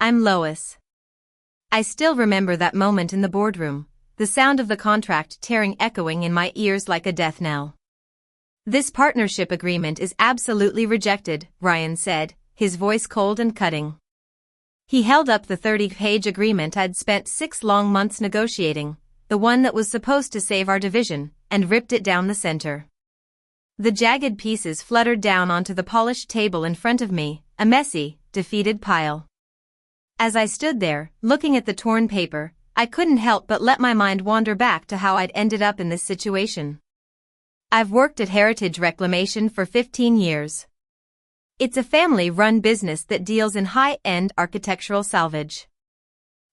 I'm Lois. I still remember that moment in the boardroom, the sound of the contract tearing echoing in my ears like a death knell. This partnership agreement is absolutely rejected, Ryan said, his voice cold and cutting. He held up the 30-page agreement I'd spent 6 long months negotiating, the one that was supposed to save our division, and ripped it down the center. The jagged pieces fluttered down onto the polished table in front of me, a messy, defeated pile. As I stood there, looking at the torn paper, I couldn't help but let my mind wander back to how I'd ended up in this situation. I've worked at Heritage Reclamation for 15 years. It's a family-run business that deals in high-end architectural salvage.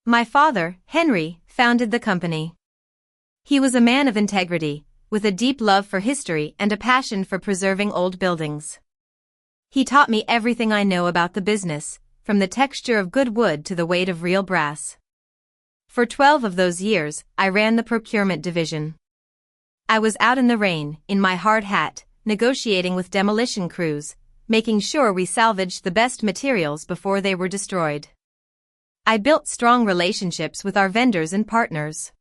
My father, Henry, founded the company. He was a man of integrity, with a deep love for history and a passion for preserving old buildings. He taught me everything I know about the business, from the texture of good wood to the weight of real brass. For 12 of those years, I ran the procurement division. I was out in the rain, in my hard hat, negotiating with demolition crews, making sure we salvaged the best materials before they were destroyed. I built strong relationships with our vendors and partners.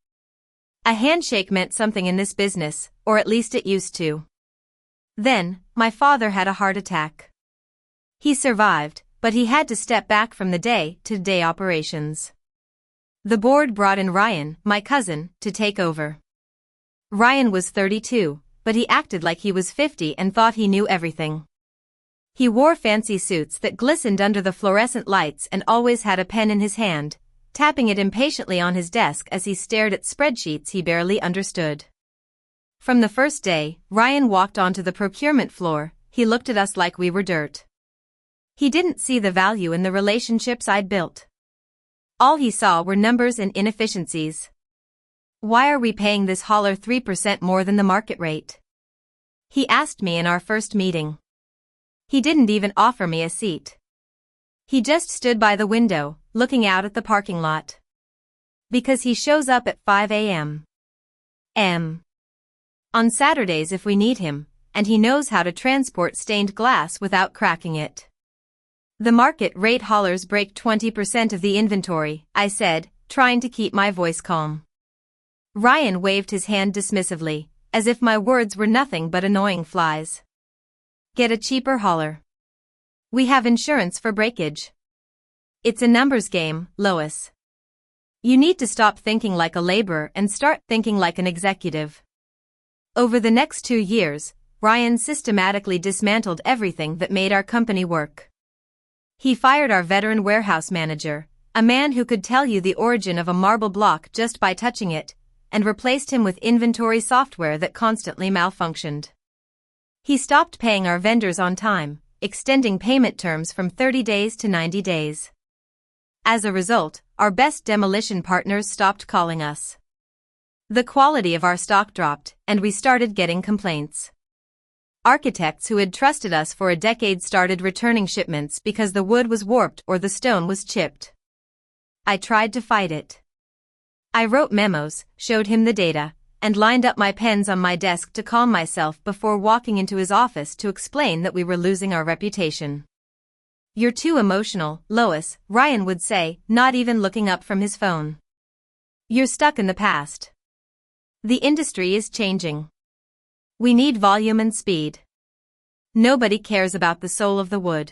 A handshake meant something in this business, or at least it used to. Then, my father had a heart attack. He survived, but he had to step back from the day-to-day operations. The board brought in Ryan, my cousin, to take over. Ryan was 32, but he acted like he was 50 and thought he knew everything. He wore fancy suits that glistened under the fluorescent lights and always had a pen in his hand, tapping it impatiently on his desk as he stared at spreadsheets he barely understood. From the first day, Ryan walked onto the procurement floor, he looked at us like we were dirt. He didn't see the value in the relationships I'd built. All he saw were numbers and inefficiencies. Why are we paying this hauler 3% more than the market rate? He asked me in our first meeting. He didn't even offer me a seat. He just stood by the window, looking out at the parking lot. Because he shows up at 5 a.m. On Saturdays if we need him, and he knows how to transport stained glass without cracking it. The market rate haulers break 20% of the inventory, I said, trying to keep my voice calm. Ryan waved his hand dismissively, as if my words were nothing but annoying flies. Get a cheaper hauler. We have insurance for breakage. It's a numbers game, Lois. You need to stop thinking like a laborer and start thinking like an executive. Over the next 2 years, Ryan systematically dismantled everything that made our company work. He fired our veteran warehouse manager, a man who could tell you the origin of a marble block just by touching it, and replaced him with inventory software that constantly malfunctioned. He stopped paying our vendors on time, extending payment terms from 30 days to 90 days. As a result, our best demolition partners stopped calling us. The quality of our stock dropped, and we started getting complaints. Architects who had trusted us for a decade started returning shipments because the wood was warped or the stone was chipped. I tried to fight it. I wrote memos, showed him the data, and lined up my pens on my desk to calm myself before walking into his office to explain that we were losing our reputation. You're too emotional, Lois, Ryan would say, not even looking up from his phone. You're stuck in the past. The industry is changing. We need volume and speed. Nobody cares about the soul of the wood.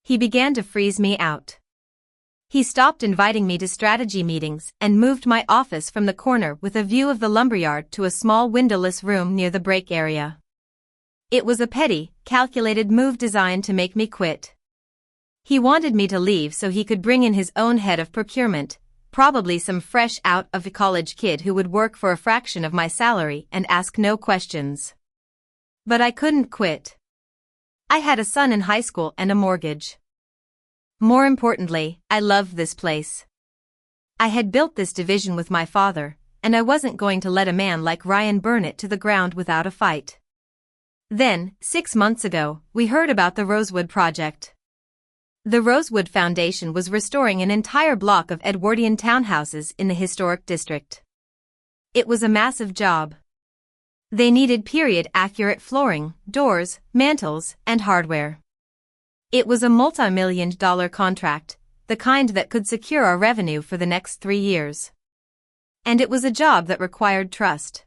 He began to freeze me out. He stopped inviting me to strategy meetings and moved my office from the corner with a view of the lumberyard to a small windowless room near the break area. It was a petty, calculated move designed to make me quit. He wanted me to leave so he could bring in his own head of procurement, probably some fresh out of college kid who would work for a fraction of my salary and ask no questions. But I couldn't quit. I had a son in high school and a mortgage. More importantly, I loved this place. I had built this division with my father, and I wasn't going to let a man like Ryan burn it to the ground without a fight. Then, 6 months ago, we heard about the Rosewood Project. The Rosewood Foundation was restoring an entire block of Edwardian townhouses in the historic district. It was a massive job. They needed period-accurate flooring, doors, mantels, and hardware. It was a multi-million-dollar contract, the kind that could secure our revenue for the next 3 years. And it was a job that required trust.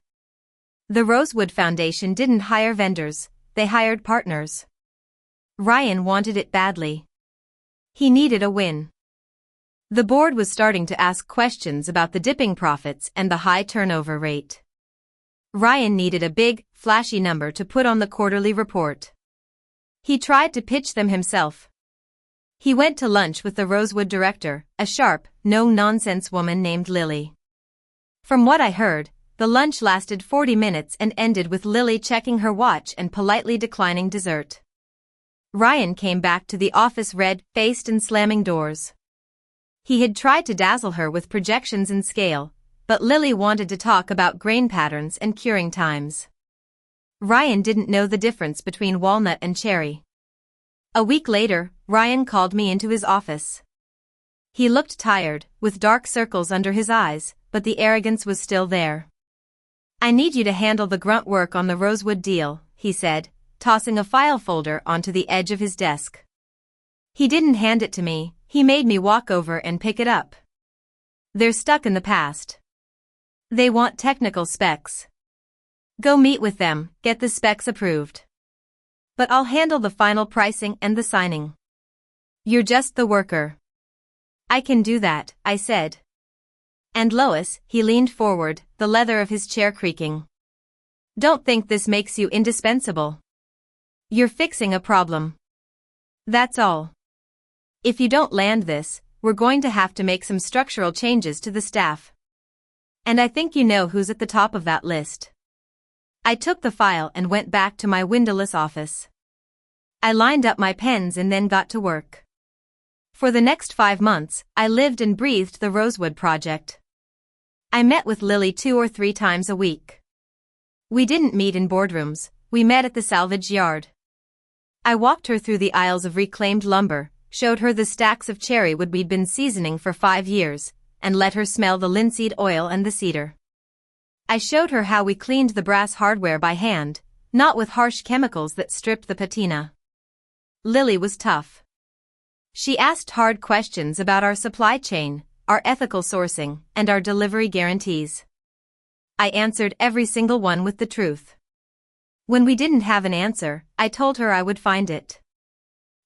The Rosewood Foundation didn't hire vendors, they hired partners. Ryan wanted it badly. He needed a win. The board was starting to ask questions about the dipping profits and the high turnover rate. Ryan needed a big, flashy number to put on the quarterly report. He tried to pitch them himself. He went to lunch with the Rosewood director, a sharp, no-nonsense woman named Lily. From what I heard, the lunch lasted 40 minutes and ended with Lily checking her watch and politely declining dessert. Ryan came back to the office red-faced and slamming doors. He had tried to dazzle her with projections and scale, but Lily wanted to talk about grain patterns and curing times. Ryan didn't know the difference between walnut and cherry. A week later, Ryan called me into his office. He looked tired, with dark circles under his eyes, but the arrogance was still there. "I need you to handle the grunt work on the Rosewood deal," he said, tossing a file folder onto the edge of his desk. He didn't hand it to me, he made me walk over and pick it up. "They're stuck in the past. They want technical specs. Go meet with them, get the specs approved. But I'll handle the final pricing and the signing. You're just the worker." "I can do that," I said. "And Lois," he leaned forward, the leather of his chair creaking. "Don't think this makes you indispensable. You're fixing a problem. That's all. If you don't land this, we're going to have to make some structural changes to the staff. And I think you know who's at the top of that list." I took the file and went back to my windowless office. I lined up my pens and then got to work. For the next 5 months, I lived and breathed the Rosewood project. I met with Lily 2 or 3 times a week. We didn't meet in boardrooms, we met at the salvage yard. I walked her through the aisles of reclaimed lumber, showed her the stacks of cherry wood we'd been seasoning for 5 years, and let her smell the linseed oil and the cedar. I showed her how we cleaned the brass hardware by hand, not with harsh chemicals that stripped the patina. Lily was tough. She asked hard questions about our supply chain, our ethical sourcing, and our delivery guarantees. I answered every single one with the truth. When we didn't have an answer, I told her I would find it.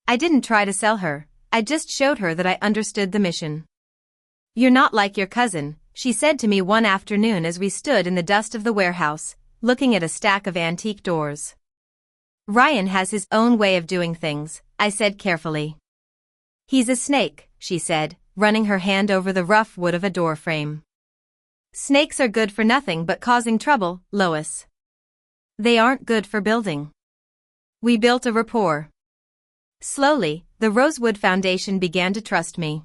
I didn't try to sell her, I just showed her that I understood the mission. "You're not like your cousin," she said to me one afternoon as we stood in the dust of the warehouse, looking at a stack of antique doors. "Ryan has his own way of doing things," I said carefully. "He's a snake," she said, running her hand over the rough wood of a door frame. "Snakes are good for nothing but causing trouble, Lois. They aren't good for building." We built a rapport. Slowly, the Rosewood Foundation began to trust me.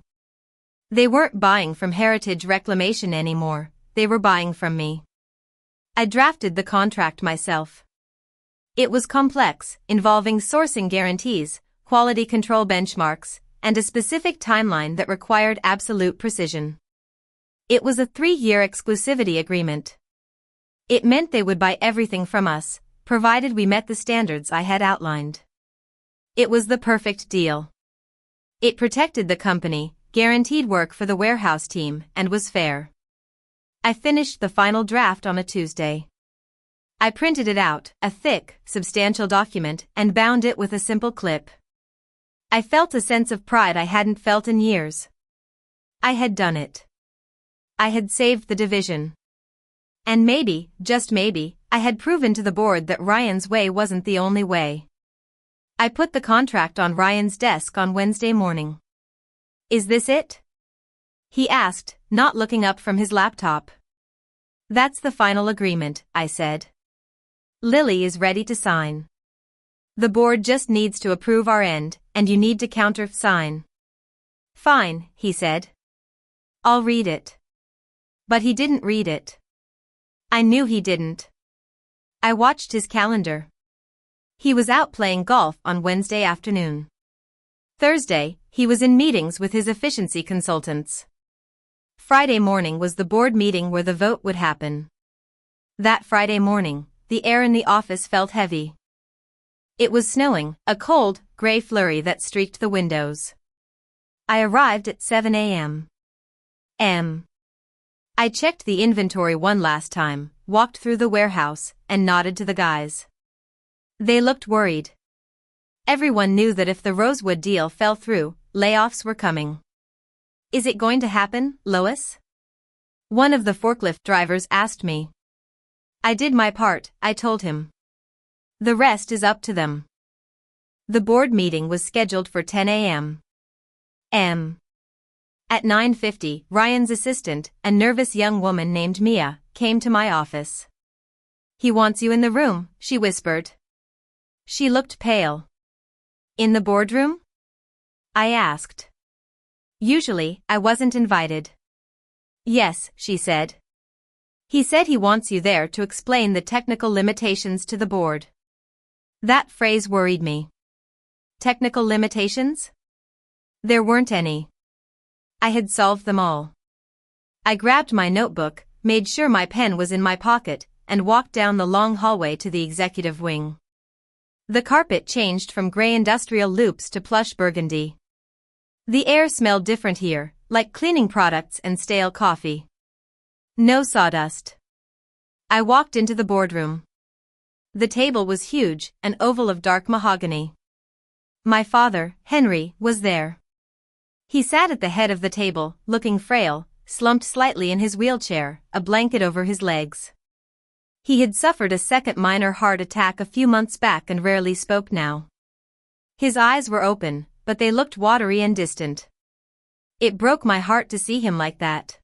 They weren't buying from Heritage Reclamation anymore, they were buying from me. I drafted the contract myself. It was complex, involving sourcing guarantees, quality control benchmarks, and a specific timeline that required absolute precision. It was a 3-year exclusivity agreement. It meant they would buy everything from us, provided we met the standards I had outlined. It was the perfect deal. It protected the company, guaranteed work for the warehouse team, and was fair. I finished the final draft on a Tuesday. I printed it out, a thick, substantial document, and bound it with a simple clip. I felt a sense of pride I hadn't felt in years. I had done it. I had saved the division. And maybe, just maybe, I had proven to the board that Ryan's way wasn't the only way. I put the contract on Ryan's desk on Wednesday morning. "Is this it?" he asked, not looking up from his laptop. "That's the final agreement," I said. "Lily is ready to sign. The board just needs to approve our end, and you need to counter-sign." "Fine," he said. "I'll read it." But he didn't read it. I knew he didn't. I watched his calendar. He was out playing golf on Wednesday afternoon. Thursday, he was in meetings with his efficiency consultants. Friday morning was the board meeting where the vote would happen. That Friday morning, the air in the office felt heavy. It was snowing, a cold, gray flurry that streaked the windows. I arrived at 7 a.m. I checked the inventory one last time, walked through the warehouse, and nodded to the guys. They looked worried. Everyone knew that if the Rosewood deal fell through, layoffs were coming. Is it going to happen, Lois? One of the forklift drivers asked me. I did my part, I told him. The rest is up to them. The board meeting was scheduled for 10 a.m. At 9:50, Ryan's assistant, a nervous young woman named Mia, came to my office. He wants you in the room, she whispered. She looked pale. In the boardroom? I asked. Usually, I wasn't invited. Yes, she said. He said he wants you there to explain the technical limitations to the board. That phrase worried me. Technical limitations? There weren't any. I had solved them all. I grabbed my notebook, made sure my pen was in my pocket, and walked down the long hallway to the executive wing. The carpet changed from gray industrial loops to plush burgundy. The air smelled different here, like cleaning products and stale coffee. No sawdust. I walked into the boardroom. The table was huge, an oval of dark mahogany. My father, Henry, was there. He sat at the head of the table, looking frail, slumped slightly in his wheelchair, a blanket over his legs. He had suffered a second minor heart attack a few months back and rarely spoke now. His eyes were open, but they looked watery and distant. It broke my heart to see him like that.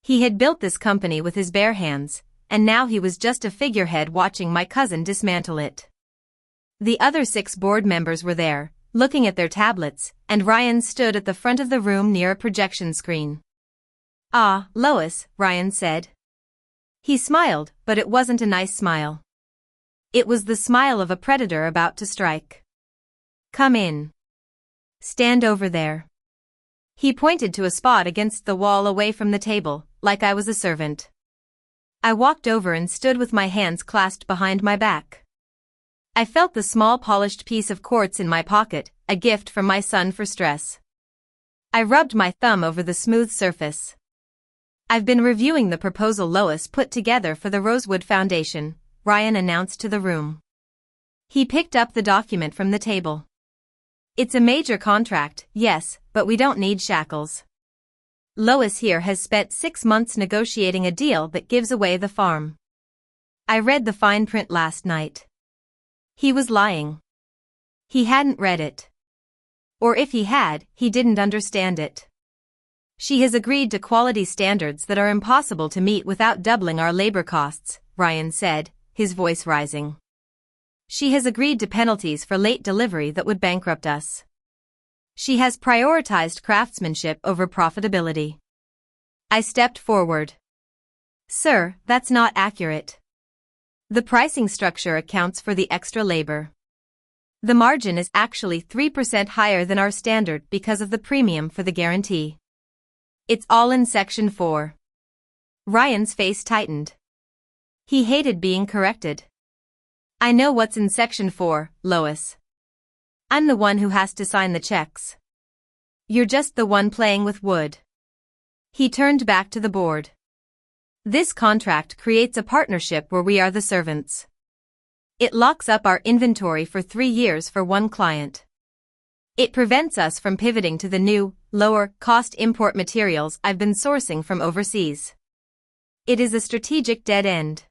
He had built this company with his bare hands, and now he was just a figurehead watching my cousin dismantle it. The other 6 board members were there, looking at their tablets, and Ryan stood at the front of the room near a projection screen. Ah, Lois, Ryan said. He smiled, but it wasn't a nice smile. It was the smile of a predator about to strike. Come in. Stand over there. He pointed to a spot against the wall away from the table, like I was a servant. I walked over and stood with my hands clasped behind my back. I felt the small polished piece of quartz in my pocket, a gift from my son for stress. I rubbed my thumb over the smooth surface. I've been reviewing the proposal Lois put together for the Rosewood Foundation, Ryan announced to the room. He picked up the document from the table. It's a major contract, yes, but we don't need shackles. Lois here has spent 6 months negotiating a deal that gives away the farm. I read the fine print last night. He was lying. He hadn't read it. Or if he had, he didn't understand it. She has agreed to quality standards that are impossible to meet without doubling our labor costs, Ryan said, his voice rising. She has agreed to penalties for late delivery that would bankrupt us. She has prioritized craftsmanship over profitability. I stepped forward. Sir, that's not accurate. The pricing structure accounts for the extra labor. The margin is actually 3% higher than our standard because of the premium for the guarantee. It's all in Section 4. Ryan's face tightened. He hated being corrected. I know what's in Section 4, Lois. I'm the one who has to sign the checks. You're just the one playing with wood. He turned back to the board. This contract creates a partnership where we are the servants. It locks up our inventory for 3 years for one client. It prevents us from pivoting to the new, lower-cost import materials I've been sourcing from overseas. It is a strategic dead end.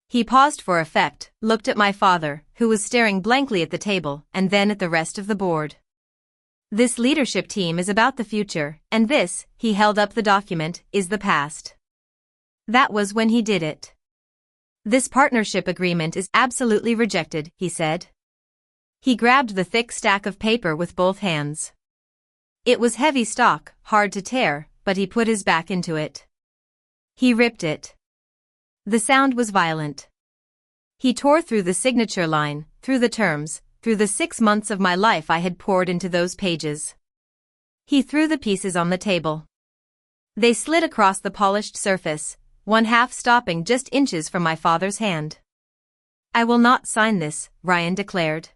He paused for effect, looked at my father, who was staring blankly at the table, and then at the rest of the board. This leadership team is about the future, and this, he held up the document, is the past. That was when he did it. This partnership agreement is absolutely rejected, he said. He grabbed the thick stack of paper with both hands. It was heavy stock, hard to tear, but he put his back into it. He ripped it. The sound was violent. He tore through the signature line, through the terms, through the 6 months of my life I had poured into those pages. He threw the pieces on the table. They slid across the polished surface, one half stopping just inches from my father's hand. I will not sign this, Ryan declared.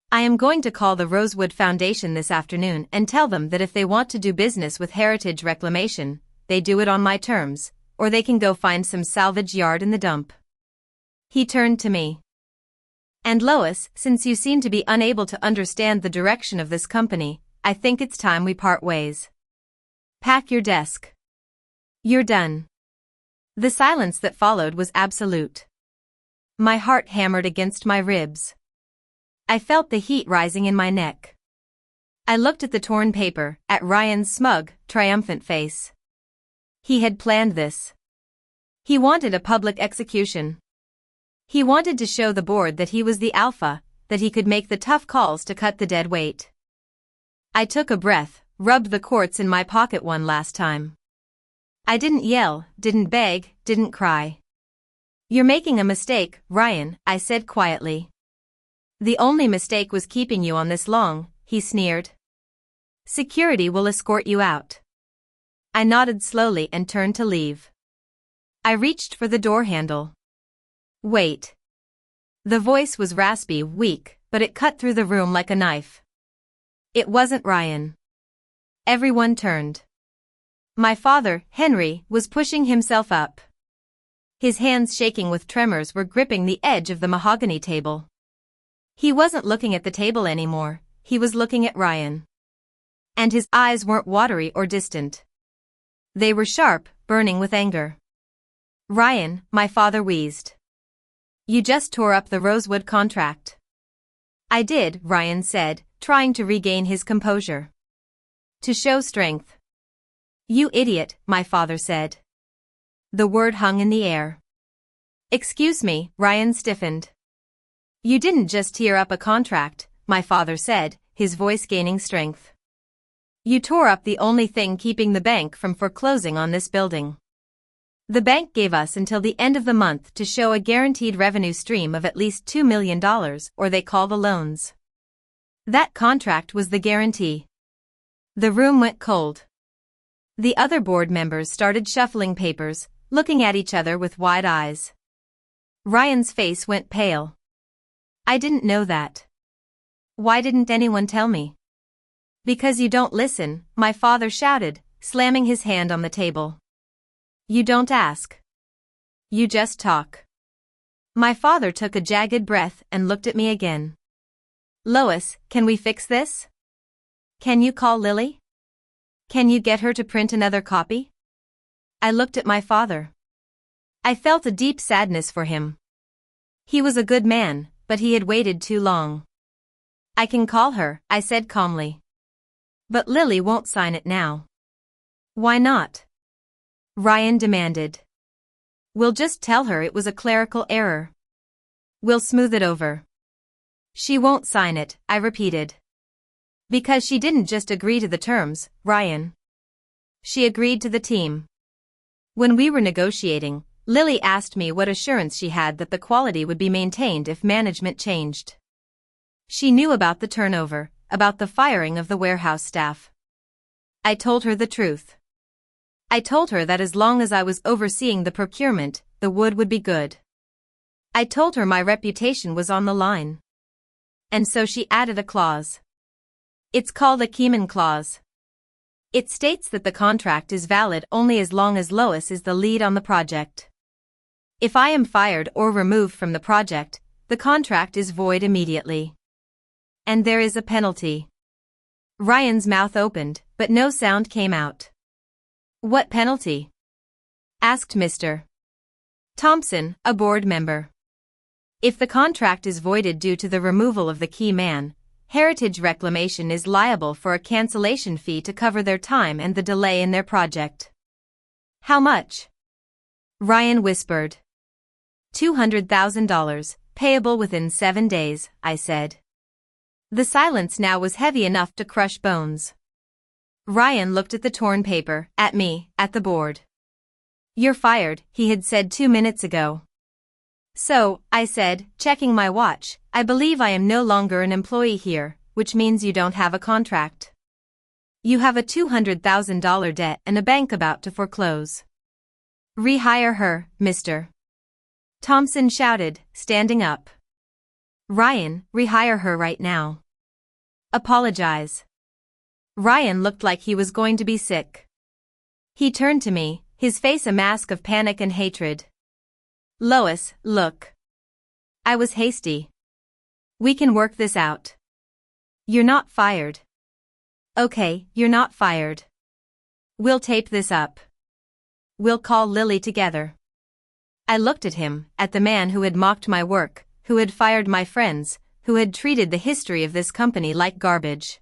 I am going to call the Rosewood Foundation this afternoon and tell them that if they want to do business with Heritage Reclamation, they do it on my terms, or they can go find some salvage yard in the dump. He turned to me. And Lois, since you seem to be unable to understand the direction of this company, I think it's time we part ways. Pack your desk. You're done. The silence that followed was absolute. My heart hammered against my ribs. I felt the heat rising in my neck. I looked at the torn paper, at Ryan's smug, triumphant face. He had planned this. He wanted a public execution. He wanted to show the board that he was the alpha, that he could make the tough calls to cut the dead weight. I took a breath, rubbed the quartz in my pocket one last time. I didn't yell, didn't beg, didn't cry. You're making a mistake, Ryan, I said quietly. The only mistake was keeping you on this long, he sneered. Security will escort you out. I nodded slowly and turned to leave. I reached for the door handle. Wait. The voice was raspy, weak, but it cut through the room like a knife. It wasn't Ryan. Everyone turned. My father, Henry, was pushing himself up. His hands shaking with tremors were gripping the edge of the mahogany table. He wasn't looking at the table anymore, he was looking at Ryan. And his eyes weren't watery or distant. They were sharp, burning with anger. Ryan, my father wheezed. You just tore up the Rosewood contract. I did, Ryan said, trying to regain his composure. To show strength. You idiot, my father said. The word hung in the air. Excuse me, Ryan stiffened. You didn't just tear up a contract, my father said, his voice gaining strength. You tore up the only thing keeping the bank from foreclosing on this building. The bank gave us until the end of the month to show a guaranteed revenue stream of at least $2 million, or they call the loans. That contract was the guarantee. The room went cold. The other board members started shuffling papers, looking at each other with wide eyes. Ryan's face went pale. I didn't know that. Why didn't anyone tell me? Because you don't listen, my father shouted, slamming his hand on the table. You don't ask. You just talk. My father took a jagged breath and looked at me again. Lois, can we fix this? Can you call Lily? Can you get her to print another copy? I looked at my father. I felt a deep sadness for him. He was a good man, but he had waited too long. I can call her, I said calmly. But Lily won't sign it now. Why not? Ryan demanded. We'll just tell her it was a clerical error. We'll smooth it over. She won't sign it, I repeated. Because she didn't just agree to the terms, Ryan. She agreed to the team. When we were negotiating, Lily asked me what assurance she had that the quality would be maintained if management changed. She knew about the turnover, about the firing of the warehouse staff. I told her the truth. I told her that as long as I was overseeing the procurement, the wood would be good. I told her my reputation was on the line. And so she added a clause. It's called a Keyman clause. It states that the contract is valid only as long as Lois is the lead on the project. If I am fired or removed from the project, the contract is void immediately. And there is a penalty. Ryan's mouth opened, but no sound came out. What penalty? Asked Mr. Thompson, a board member. If the contract is voided due to the removal of the key man, Heritage Reclamation is liable for a cancellation fee to cover their time and the delay in their project. How much? Ryan whispered. $200,000, payable within 7 days, I said. The silence now was heavy enough to crush bones. Ryan looked at the torn paper, at me, at the board. You're fired, he had said 2 minutes ago. So, I said, checking my watch, I believe I am no longer an employee here, which means you don't have a contract. You have a $200,000 debt and a bank about to foreclose. Rehire her, Mr. Thompson shouted, standing up. Ryan, rehire her right now. Apologize. Ryan looked like he was going to be sick. He turned to me, his face a mask of panic and hatred. Lois, look. I was hasty. We can work this out. You're not fired. Okay, you're not fired. We'll tape this up. We'll call Lily together. I looked at him, at the man who had mocked my work, who had fired my friends, who had treated the history of this company like garbage.